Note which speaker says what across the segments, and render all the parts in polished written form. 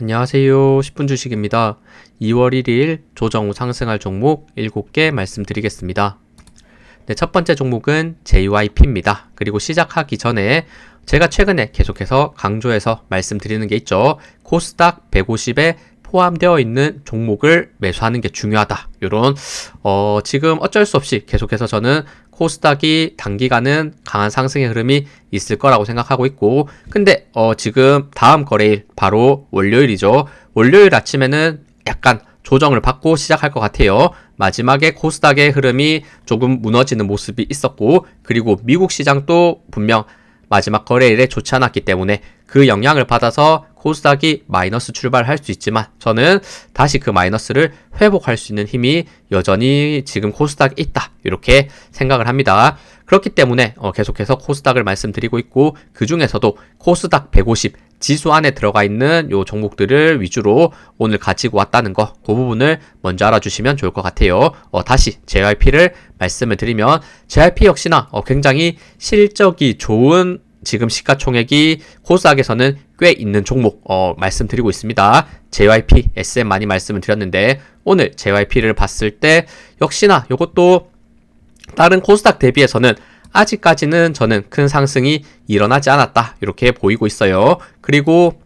Speaker 1: 안녕하세요. 10분 주식입니다. 2월 1일 조정 후 상승할 종목 7개 말씀드리겠습니다. 네, 첫 번째 종목은 JYP입니다. 그리고 시작하기 전에 제가 최근에 계속해서 강조해서 말씀드리는 게 있죠. 코스닥 150에 포함되어 있는 종목을 매수하는 게 중요하다. 이런 지금 어쩔 수 없이 계속해서 저는 코스닥이 단기간은 강한 상승의 흐름이 있을 거라고 생각하고 있고, 근데 지금 다음 거래일 바로 월요일이죠. 월요일 아침에는 약간 조정을 받고 시작할 것 같아요. 마지막에 코스닥의 흐름이 조금 무너지는 모습이 있었고, 그리고 미국 시장도 분명 마지막 거래일에 좋지 않았기 때문에 그 영향을 받아서 코스닥이 마이너스 출발할 수 있지만, 저는 다시 그 마이너스를 회복할 수 있는 힘이 여전히 지금 코스닥에 있다, 이렇게 생각을 합니다. 그렇기 때문에 계속해서 코스닥을 말씀드리고 있고, 그 중에서도 코스닥 150 지수 안에 들어가 있는 요 종목들을 위주로 오늘 가지고 왔다는 거, 그 부분을 먼저 알아주시면 좋을 것 같아요. 다시 JYP를 말씀을 드리면, JYP 역시나 굉장히 실적이 좋은 지금 시가총액이 코스닥에서는 꽤 있는 종목 말씀드리고 있습니다. JYP, SM 많이 말씀을 드렸는데, 오늘 JYP를 봤을 때 역시나 이것도 다른 코스닥 대비해서는 아직까지는 저는 큰 상승이 일어나지 않았다, 이렇게 보이고 있어요. 그리고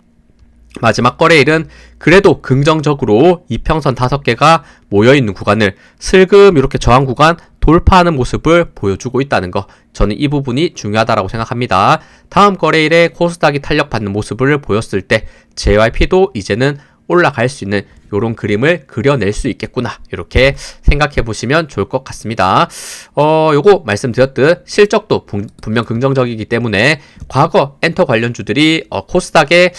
Speaker 1: 마지막 거래일은 그래도 긍정적으로 이평선 5개가 모여있는 구간을 슬금 이렇게 저항 구간 돌파하는 모습을 보여주고 있다는 거, 저는 이 부분이 중요하다고 생각합니다. 다음 거래일에 코스닥이 탄력받는 모습을 보였을 때 JYP도 이제는 올라갈 수 있는 요런 그림을 그려낼 수 있겠구나, 이렇게 생각해 보시면 좋을 것 같습니다. 요거 말씀드렸듯 실적도 분명 긍정적이기 때문에 과거 엔터 관련주들이 코스닥에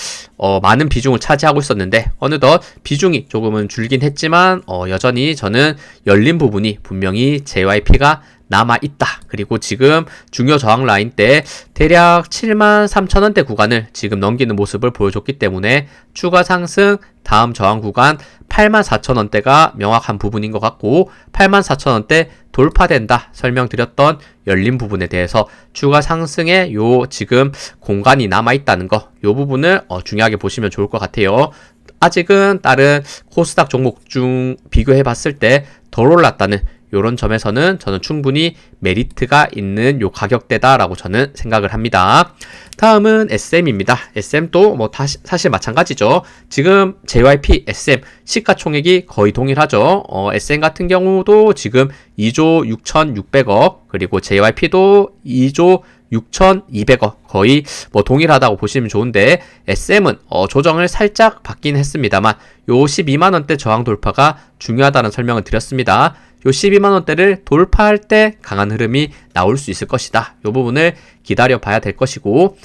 Speaker 1: 많은 비중을 차지하고 있었는데, 어느덧 비중이 조금은 줄긴 했지만 여전히 저는 열린 부분이 분명히 JYP가 남아있다. 그리고 지금 중요 저항 라인 때 대략 73,000원대 구간을 지금 넘기는 모습을 보여줬기 때문에 추가 상승 다음 저항 구간 84,000원대가 명확한 부분인 것 같고, 84,000원대 돌파된다 설명드렸던 열린 부분에 대해서 추가 상승에 요 지금 공간이 남아있다는 거, 요 부분을 중요하게 보시면 좋을 것 같아요. 아직은 다른 코스닥 종목 중 비교해 봤을 때 덜 올랐다는 요런 점에서는 저는 충분히 메리트가 있는 요 가격대다라고 저는 생각을 합니다. 다음은 SM입니다. SM도 사실 마찬가지죠. 지금 JYP, SM 시가총액이 거의 동일하죠. SM 같은 경우도 지금 2조 6,600억, 그리고 JYP도 2조 6,200억, 거의 동일하다고 보시면 좋은데, SM은 조정을 살짝 받긴 했습니다만 요 12만원대 저항 돌파가 중요하다는 설명을 드렸습니다. 요 12만원대를 돌파할 때 강한 흐름이 나올 수 있을 것이다. 요 부분을 기다려 봐야 될 것이고,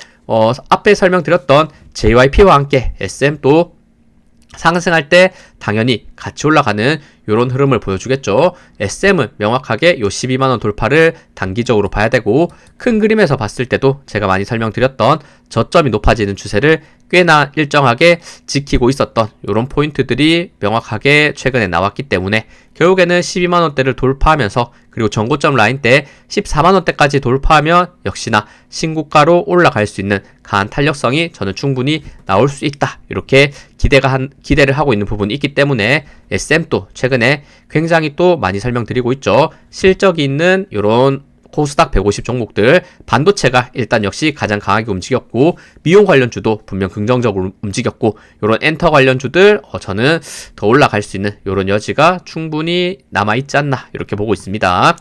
Speaker 1: 앞에 설명드렸던 JYP와 함께 SM도 상승할 때 당연히 같이 올라가는 요런 흐름을 보여주겠죠. SM은 명확하게 요 12만원 돌파를 단기적으로 봐야 되고, 큰 그림에서 봤을 때도 제가 많이 설명드렸던 저점이 높아지는 추세를 꽤나 일정하게 지키고 있었던 요런 포인트들이 명확하게 최근에 나왔기 때문에 결국에는 12만원대를 돌파하면서, 그리고 전고점 라인 때 14만원대까지 돌파하면 역시나 신고가로 올라갈 수 있는 강한 탄력성이 저는 충분히 나올 수 있다, 이렇게 기대를 하고 있는 부분이 있기 때문에 SM도 최근에 굉장히 또 많이 설명드리고 있죠. 실적이 있는 요런 코스닥 150 종목들, 반도체가 일단 역시 가장 강하게 움직였고, 미용 관련주도 분명 긍정적으로 움직였고, 요런 엔터 관련주들 저는 더 올라갈 수 있는 요런 여지가 충분히 남아있지 않나, 이렇게 보고 있습니다.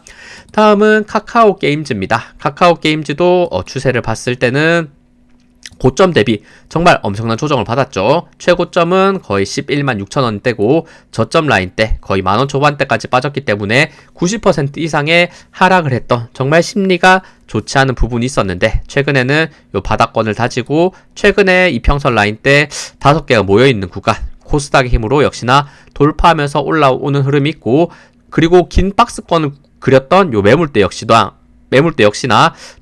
Speaker 1: 다음은 카카오 게임즈입니다. 카카오 게임즈도 추세를 봤을 때는 고점 대비 정말 엄청난 조정을 받았죠. 최고점은 거의 11만 6천원대고 저점 라인 때 거의 만원 초반대까지 빠졌기 때문에 90% 이상의 하락을 했던, 정말 심리가 좋지 않은 부분이 있었는데, 최근에는 요 바닥권을 다지고 최근에 이평선 라인 때 5개가 모여있는 구간, 코스닥의 힘으로 역시나 돌파하면서 올라오는 흐름이 있고, 그리고 긴 박스권을 그렸던 요 매물대 역시나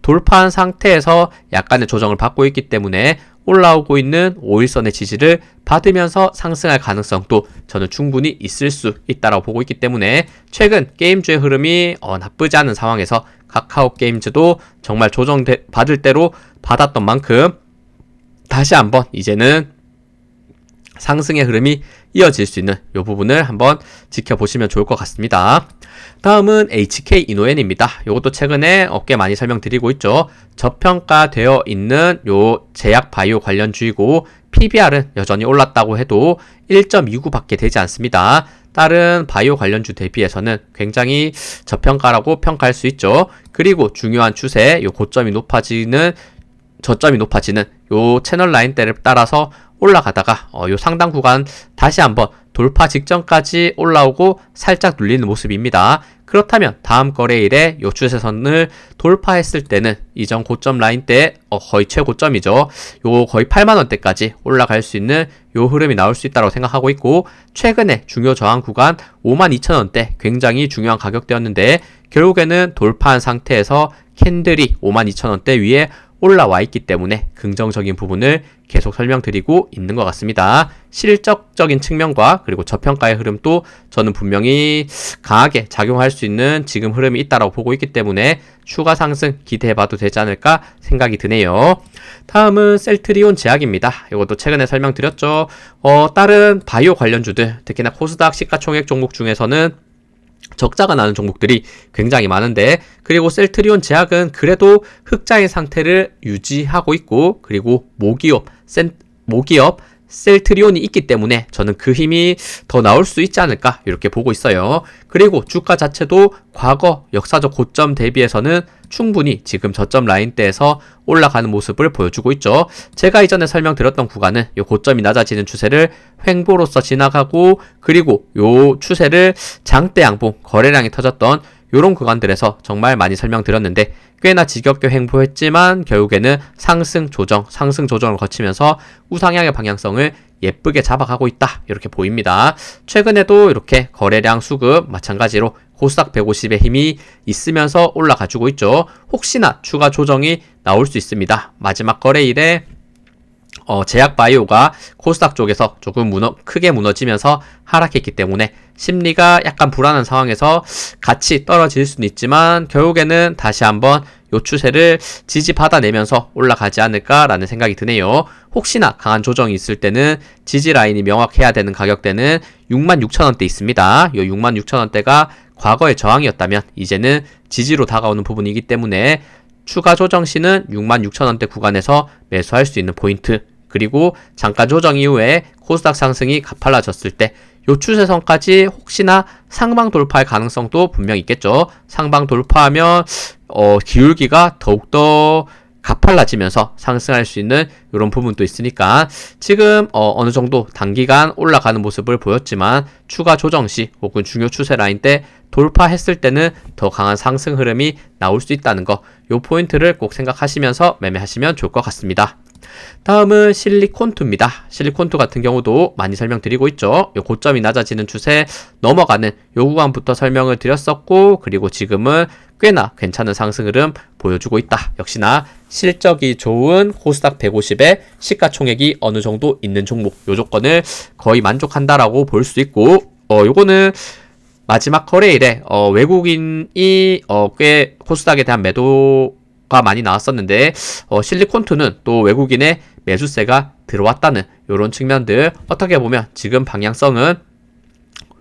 Speaker 1: 돌파한 상태에서 약간의 조정을 받고 있기 때문에 올라오고 있는 5일선의 지지를 받으면서 상승할 가능성도 저는 충분히 있을 수 있다고 보고 있기 때문에, 최근 게임주의 흐름이 나쁘지 않은 상황에서 카카오 게임즈도 정말 조정 받을 대로 받았던 만큼 다시 한번 이제는 상승의 흐름이 이어질 수 있는 이 부분을 한번 지켜보시면 좋을 것 같습니다. 다음은 HK 이노엔입니다. 이것도 최근에 꽤 많이 설명드리고 있죠. 저평가되어 있는 요 제약 바이오 관련주이고 PBR은 여전히 올랐다고 해도 1.29밖에 되지 않습니다. 다른 바이오 관련주 대비해서는 굉장히 저평가라고 평가할 수 있죠. 그리고 중요한 추세, 요 고점이 높아지는 저점이 높아지는 요 채널 라인대를 따라서 올라가다가 요 상단 구간 다시 한번 돌파 직전까지 올라오고 살짝 눌리는 모습입니다. 그렇다면 다음 거래일에 요 추세선을 돌파했을 때는 이전 고점 라인대 거의 최고점이죠. 요 거의 8만원대까지 올라갈 수 있는 요 흐름이 나올 수 있다고 생각하고 있고, 최근에 중요 저항 구간 52,000원대 굉장히 중요한 가격대였는데 결국에는 돌파한 상태에서 캔들이 52,000원대 위에 올라와 있기 때문에 긍정적인 부분을 계속 설명드리고 있는 것 같습니다. 실적적인 측면과 그리고 저평가의 흐름도 저는 분명히 강하게 작용할 수 있는 지금 흐름이 있다고 보고 있기 때문에 추가 상승 기대해봐도 되지 않을까 생각이 드네요. 다음은 셀트리온 제약입니다. 이것도 최근에 설명드렸죠. 다른 바이오 관련주들, 특히나 코스닥 시가총액 종목 중에서는 적자가 나는 종목들이 굉장히 많은데, 그리고 셀트리온 제약은 그래도 흑자의 상태를 유지하고 있고, 그리고 모기업 셀트리온이 있기 때문에 저는 그 힘이 더 나올 수 있지 않을까 이렇게 보고 있어요. 그리고 주가 자체도 과거 역사적 고점 대비해서는 충분히 지금 저점 라인대에서 올라가는 모습을 보여주고 있죠. 제가 이전에 설명드렸던 구간은 이 고점이 낮아지는 추세를 횡보로서 지나가고, 그리고 이 추세를 장대 양봉 거래량이 터졌던 이런 구간들에서 정말 많이 설명드렸는데 꽤나 지겹게 횡보했지만 결국에는 상승 조정을 거치면서 우상향의 방향성을 예쁘게 잡아가고 있다 이렇게 보입니다. 최근에도 이렇게 거래량 수급 마찬가지로 코스닥 150의 힘이 있으면서 올라가주고 있죠. 혹시나 추가 조정이 나올 수 있습니다. 마지막 거래일에 제약바이오가 코스닥 쪽에서 조금 크게 무너지면서 하락했기 때문에 심리가 약간 불안한 상황에서 같이 떨어질 수는 있지만 결국에는 다시 한번 요 추세를 지지받아내면서 올라가지 않을까라는 생각이 드네요. 혹시나 강한 조정이 있을 때는 지지 라인이 명확해야 되는 가격대는 66,000원대 있습니다. 요 66,000원대가 과거의 저항이었다면 이제는 지지로 다가오는 부분이기 때문에 추가 조정 시는 66,000원대 구간에서 매수할 수 있는 포인트, 그리고 잠깐 조정 이후에 코스닥 상승이 가팔라졌을 때 요 추세선까지 혹시나 상방 돌파할 가능성도 분명히 있겠죠. 상방 돌파하면 기울기가 더욱더 가팔라지면서 상승할 수 있는 이런 부분도 있으니까 지금 어느 정도 단기간 올라가는 모습을 보였지만 추가 조정 시 혹은 중요 추세 라인 때 돌파했을 때는 더 강한 상승 흐름이 나올 수 있다는 거, 요 포인트를 꼭 생각하시면서 매매하시면 좋을 것 같습니다. 다음은 실리콘투입니다. 실리콘투 같은 경우도 많이 설명드리고 있죠. 요 고점이 낮아지는 추세 넘어가는 요 구간부터 설명을 드렸었고, 그리고 지금은 꽤나 괜찮은 상승 흐름 보여주고 있다. 역시나 실적이 좋은 코스닥 150의 시가총액이 어느 정도 있는 종목, 요 조건을 거의 만족한다라고 볼 수 있고, 요거는 마지막 거래일에 외국인이 꽤 코스닥에 대한 매도가 많이 나왔었는데 실리콘투는 또 외국인의 매수세가 들어왔다는 이런 측면들, 어떻게 보면 지금 방향성은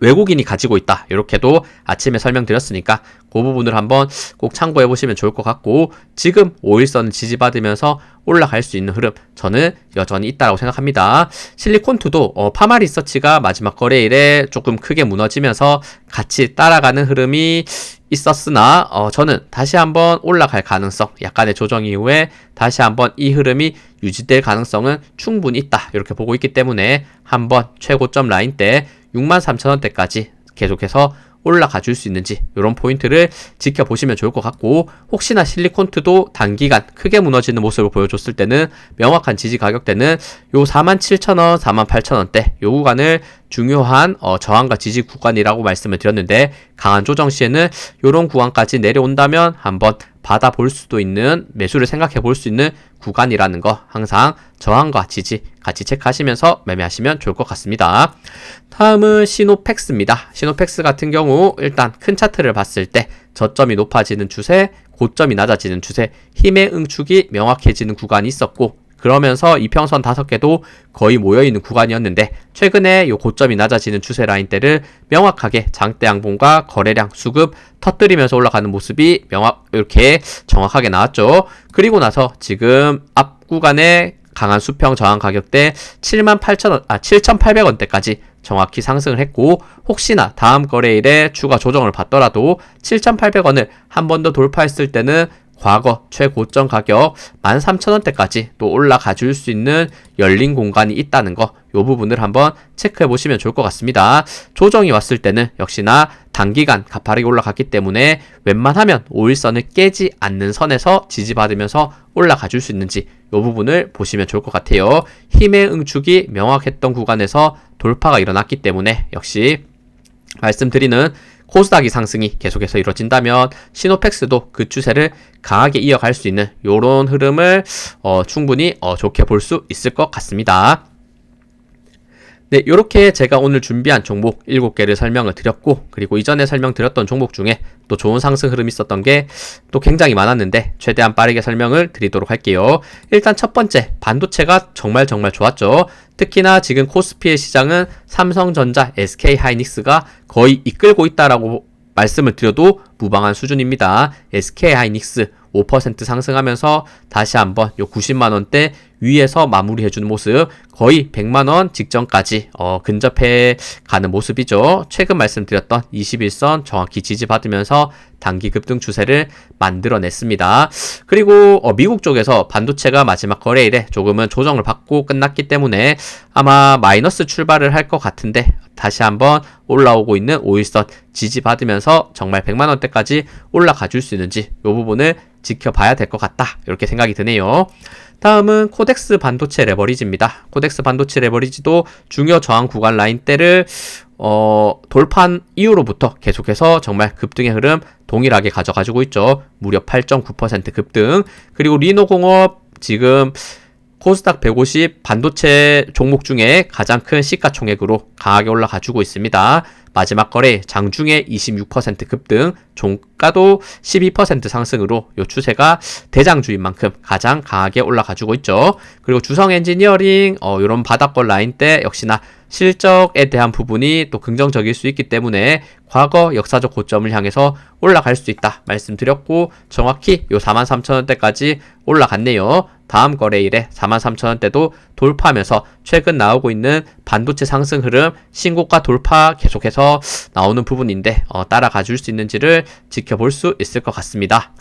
Speaker 1: 외국인이 가지고 있다 이렇게도 아침에 설명드렸으니까 그 부분을 한번 꼭 참고해 보시면 좋을 것 같고, 지금 5일선을 지지받으면서 올라갈 수 있는 흐름 저는 여전히 있다고 생각합니다. 실리콘투도 파마리서치가 마지막 거래일에 조금 크게 무너지면서 같이 따라가는 흐름이 있었으나 저는 다시 한번 올라갈 가능성, 약간의 조정 이후에 다시 한번 이 흐름이 유지될 가능성은 충분히 있다 이렇게 보고 있기 때문에 한번 최고점 라인 때 63,000원대까지 계속해서 올라가 줄 수 있는지 이런 포인트를 지켜보시면 좋을 것 같고, 혹시나 실리콘투도 단기간 크게 무너지는 모습을 보여줬을 때는 명확한 지지 가격대는 요 47,000원, 48,000원대 요 구간을 중요한 저항과 지지 구간이라고 말씀을 드렸는데, 강한 조정 시에는 요런 구간까지 내려온다면 한번 받아볼 수도 있는, 매수를 생각해 볼 수 있는 구간이라는 거 항상 저항과 지지 같이 체크하시면서 매매하시면 좋을 것 같습니다. 다음은 시노펙스입니다. 시노펙스 같은 경우 일단 큰 차트를 봤을 때 저점이 높아지는 추세, 고점이 낮아지는 추세, 힘의 응축이 명확해지는 구간이 있었고, 그러면서 이평선 5개도 거의 모여있는 구간이었는데 최근에 요 고점이 낮아지는 추세 라인대를 명확하게 장대 양봉과 거래량 수급 터뜨리면서 올라가는 모습이 이렇게 정확하게 나왔죠. 그리고 나서 지금 앞 구간에 강한 수평 저항 가격대 7,800원대까지 정확히 상승을 했고, 혹시나 다음 거래일에 추가 조정을 받더라도 7,800원을 한 번 더 돌파했을 때는 과거 최고점 가격 13,000원대까지 또 올라가 줄 수 있는 열린 공간이 있다는 거, 요 부분을 한번 체크해 보시면 좋을 것 같습니다. 조정이 왔을 때는 역시나 단기간 가파르게 올라갔기 때문에 웬만하면 5일선을 깨지 않는 선에서 지지받으면서 올라가 줄 수 있는지 요 부분을 보시면 좋을 것 같아요. 힘의 응축이 명확했던 구간에서 돌파가 일어났기 때문에 역시 말씀드리는 코스닥이 상승이 계속해서 이루어진다면 시노펙스도 그 추세를 강하게 이어갈 수 있는 요런 흐름을 충분히 좋게 볼 수 있을 것 같습니다. 네, 요렇게 제가 오늘 준비한 종목 7개를 설명을 드렸고, 그리고 이전에 설명드렸던 종목 중에 또 좋은 상승 흐름이 있었던 게 또 굉장히 많았는데 최대한 빠르게 설명을 드리도록 할게요. 일단 첫 번째, 반도체가 정말 좋았죠. 특히나 지금 코스피의 시장은 삼성전자, SK하이닉스가 거의 이끌고 있다라고 말씀을 드려도 무방한 수준입니다. SK하이닉스 5% 상승하면서 다시 한번 요 90만원대 위에서 마무리해주는 모습, 거의 100만원 직전까지 근접해 가는 모습이죠. 최근 말씀드렸던 21선 정확히 지지받으면서 단기 급등 추세를 만들어냈습니다. 그리고 미국 쪽에서 반도체가 마지막 거래일에 조금은 조정을 받고 끝났기 때문에 아마 마이너스 출발을 할 것 같은데 다시 한번 올라오고 있는 5일선 지지받으면서 정말 100만원대까지 올라가 줄 수 있는지 이 부분을 지켜봐야 될 것 같다, 이렇게 생각이 드네요. 다음은 코덱스 반도체 레버리지입니다. 코덱스 반도체 레버리지도 중요 저항 구간 라인대를 돌파한 이후로부터 계속해서 정말 급등의 흐름 동일하게 가져가지고 있죠. 무려 8.9% 급등. 그리고 리노공업 지금 코스닥 150 반도체 종목 중에 가장 큰 시가총액으로 강하게 올라가주고 있습니다. 마지막 거래 장중에 26% 급등, 종가도 12% 상승으로 이 추세가 대장주인 만큼 가장 강하게 올라가주고 있죠. 그리고 주성 엔지니어링 이런 바닥권 라인대 역시나 실적에 대한 부분이 또 긍정적일 수 있기 때문에 과거 역사적 고점을 향해서 올라갈 수 있다 말씀드렸고, 정확히 요 43,000원대까지 올라갔네요. 다음 거래일에 43,000원대도 돌파하면서 최근 나오고 있는 반도체 상승 흐름 신고가 돌파 계속해서 나오는 부분인데 따라가 줄 수 있는지를 지켜볼 수 있을 것 같습니다.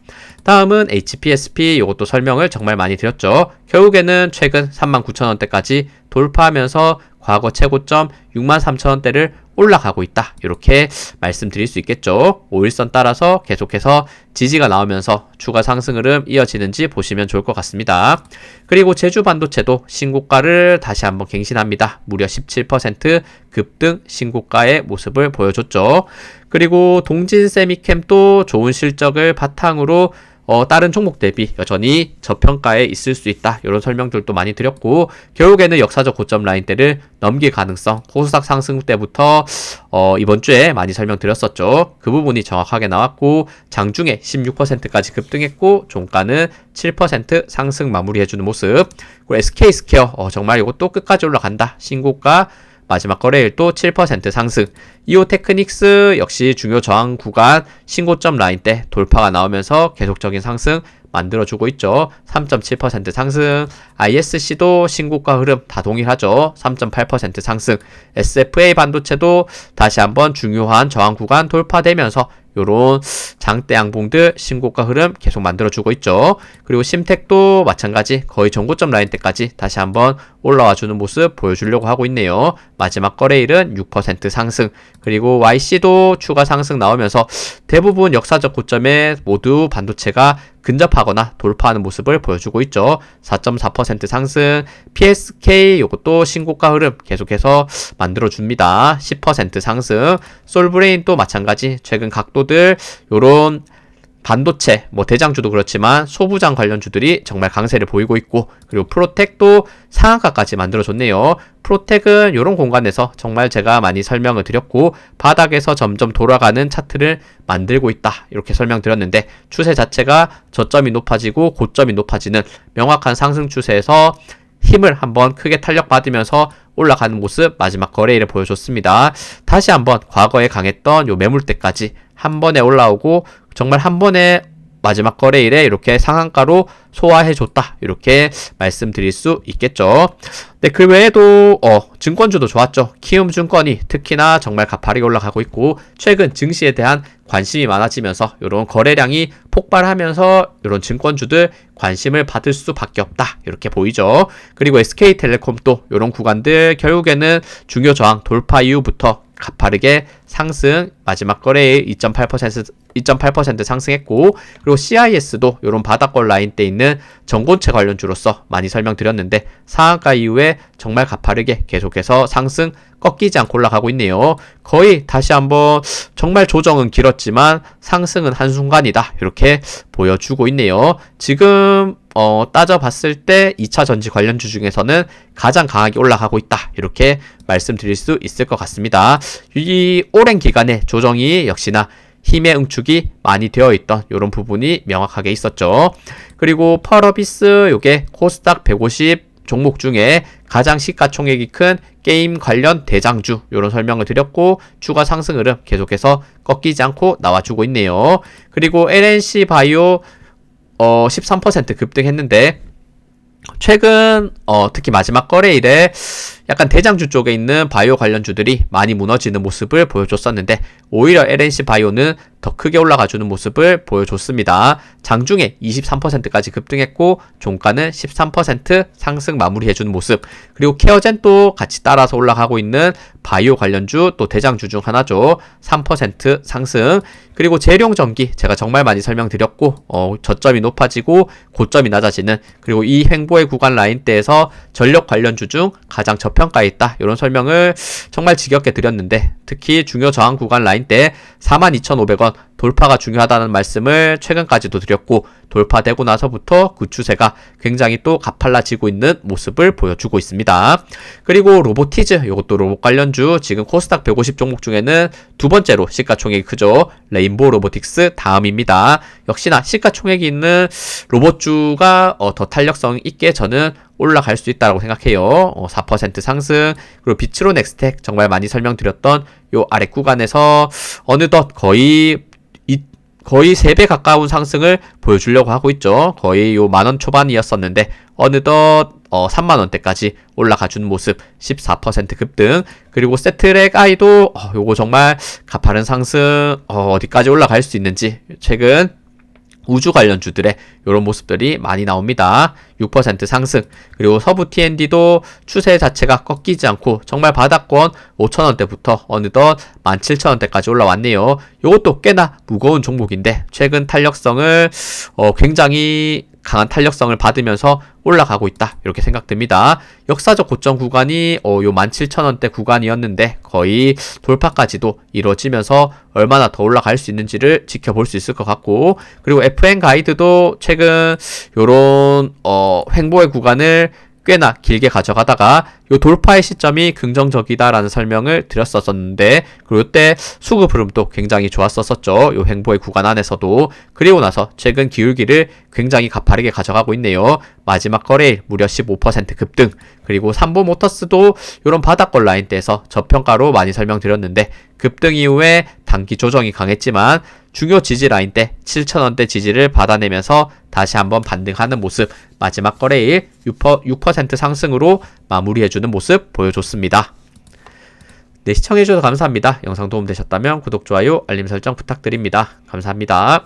Speaker 1: 다음은 HPSP, 이것도 설명을 정말 많이 드렸죠. 결국에는 최근 39,000원대까지 돌파하면서 과거 최고점 63,000원대를 올라가고 있다, 이렇게 말씀드릴 수 있겠죠. 5일선 따라서 계속해서 지지가 나오면서 추가 상승 흐름 이어지는지 보시면 좋을 것 같습니다. 그리고 제주 반도체도 신고가를 다시 한번 갱신합니다. 무려 17% 급등 신고가의 모습을 보여줬죠. 그리고 동진 세미캠도 좋은 실적을 바탕으로 다른 종목 대비 여전히 저평가에 있을 수 있다, 이런 설명들도 많이 드렸고, 결국에는 역사적 고점 라인대를 넘길 가능성, 코스닥 상승 때부터 이번 주에 많이 설명드렸었죠. 그 부분이 정확하게 나왔고, 장중에 16%까지 급등했고 종가는 7% 상승 마무리해주는 모습. 그리고 SK스퀘어 정말 이것도 끝까지 올라간다, 신고가 마지막 거래일 또 7% 상승. 이오테크닉스 역시 중요 저항 구간 신고점 라인대 돌파가 나오면서 계속적인 상승 만들어주고 있죠. 3.7% 상승. ISC도 신고가 흐름 다 동일하죠. 3.8% 상승. SFA 반도체도 다시 한번 중요한 저항 구간 돌파되면서 요런 장대 양봉들 신고가 흐름 계속 만들어주고 있죠. 그리고 심텍도 마찬가지 거의 전고점 라인대까지 다시 한번 올라와주는 모습 보여주려고 하고 있네요. 마지막 거래일은 6% 상승. 그리고 YC도 추가 상승 나오면서 대부분 역사적 고점에 모두 반도체가 근접하거나 돌파하는 모습을 보여주고 있죠. 4.4% 상승. PSK 요것도 신고가 흐름 계속해서 만들어줍니다. 10% 상승. 솔브레인도 마찬가지 최근 각도들 요런 반도체, 대장주도 그렇지만 소부장 관련주들이 정말 강세를 보이고 있고, 그리고 프로텍도 상한가까지 만들어줬네요. 프로텍은 이런 공간에서 정말 제가 많이 설명을 드렸고, 바닥에서 점점 돌아가는 차트를 만들고 있다, 이렇게 설명드렸는데, 추세 자체가 저점이 높아지고 고점이 높아지는 명확한 상승 추세에서 힘을 한번 크게 탄력받으면서 올라가는 모습 마지막 거래일에 보여줬습니다. 다시 한번 과거에 강했던 요 매물대까지 한 번에 올라오고, 정말 한 번에 마지막 거래일에 이렇게 상한가로 소화해줬다, 이렇게 말씀드릴 수 있겠죠. 네, 그 외에도 증권주도 좋았죠. 키움증권이 특히나 정말 가파르게 올라가고 있고, 최근 증시에 대한 관심이 많아지면서 이런 거래량이 폭발하면서 이런 증권주들 관심을 받을 수밖에 없다, 이렇게 보이죠. 그리고 SK텔레콤도 이런 구간들 결국에는 중요 저항 돌파 이후부터 가파르게 상승, 마지막 거래일 2.8% 상승했고, 그리고 CIS도 이런 바닥권 라인대 있는 전고체 관련주로서 많이 설명드렸는데, 상한가 이후에 정말 가파르게 계속해서 상승, 꺾이지 않고 올라가고 있네요. 거의 다시 한번 정말 조정은 길었지만 상승은 한순간이다, 이렇게 보여주고 있네요. 지금 따져봤을 때 2차 전지 관련주 중에서는 가장 강하게 올라가고 있다, 이렇게 말씀드릴 수 있을 것 같습니다. 이 오랜 기간의 조정이 역시나 힘의 응축이 많이 되어 있던 이런 부분이 명확하게 있었죠. 그리고 펄어비스, 요게 코스닥 150 종목 중에 가장 시가총액이 큰 게임 관련 대장주, 이런 설명을 드렸고, 추가 상승 흐름 계속해서 꺾이지 않고 나와주고 있네요. 그리고 LNC 바이오 13% 급등했는데, 최근 특히 마지막 거래일에 약간 대장주 쪽에 있는 바이오 관련주들이 많이 무너지는 모습을 보여줬었는데, 오히려 LNC 바이오는 더 크게 올라가주는 모습을 보여줬습니다. 장중에 23%까지 급등했고, 종가는 13% 상승 마무리해주는 모습. 그리고 케어젠도 같이 따라서 올라가고 있는 바이오 관련주, 또 대장주 중 하나죠. 3% 상승. 그리고 재룡전기, 제가 정말 많이 설명드렸고, 저점이 높아지고 고점이 낮아지는, 그리고 이 횡보의 구간 라인대에서 전력 관련주 중 가장 저평가에 있다, 이런 설명을 정말 지겹게 드렸는데, 특히 중요 저항 구간 라인대 42,500원 돌파가 중요하다는 말씀을 최근까지도 드렸고, 돌파되고 나서부터 그 추세가 굉장히 또 가팔라지고 있는 모습을 보여주고 있습니다. 그리고 로보티즈, 이것도 로봇 관련주, 지금 코스닥 150 종목 중에는 두 번째로 시가총액이 크죠. 레인보우 로보틱스 다음입니다. 역시나 시가총액이 있는 로봇주가 더 탄력성 있게 저는 올라갈 수 있다고 생각해요. 4% 상승. 그리고 비츠론 엑스텍, 정말 많이 설명드렸던 요 아래 구간에서 어느덧 거의 3배 가까운 상승을 보여주려고 하고 있죠. 거의 요 만원 초반이었었는데 어느덧 3만원대까지 올라가준 모습, 14% 급등. 그리고 세트랙 아이도 요거 정말 가파른 상승, 어디까지 올라갈 수 있는지 최근 우주 관련주들의 이런 모습들이 많이 나옵니다. 6% 상승. 그리고 서부 T&D도 추세 자체가 꺾이지 않고 정말 바닥권 5,000원대부터 어느덧 17,000원대까지 올라왔네요. 이것도 꽤나 무거운 종목인데 최근 탄력성을 굉장히 강한 탄력성을 받으면서 올라가고 있다, 이렇게 생각됩니다. 역사적 고점 구간이 요 17,000원대 구간이었는데 거의 돌파까지도 이루어지면서 얼마나 더 올라갈 수 있는지를 지켜볼 수 있을 것 같고, 그리고 FN 가이드도 최근 요런 횡보의 구간을 꽤나 길게 가져가다가 요 돌파의 시점이 긍정적이다라는 설명을 드렸었는데, 그리고 이때 수급 흐름도 굉장히 좋았었죠. 요 횡보의 구간 안에서도. 그리고 나서 최근 기울기를 굉장히 가파르게 가져가고 있네요. 마지막 거래일 무려 15% 급등. 그리고 삼보모터스도 요런 바닥권 라인대에서 저평가로 많이 설명드렸는데, 급등 이후에 단기 조정이 강했지만 중요 지지 라인대 7,000원대 지지를 받아내면서 다시 한번 반등하는 모습, 마지막 거래일 6% 상승으로 마무리해주는 모습 보여줬습니다. 네, 시청해주셔서 감사합니다. 영상 도움되셨다면 구독, 좋아요, 알림 설정 부탁드립니다. 감사합니다.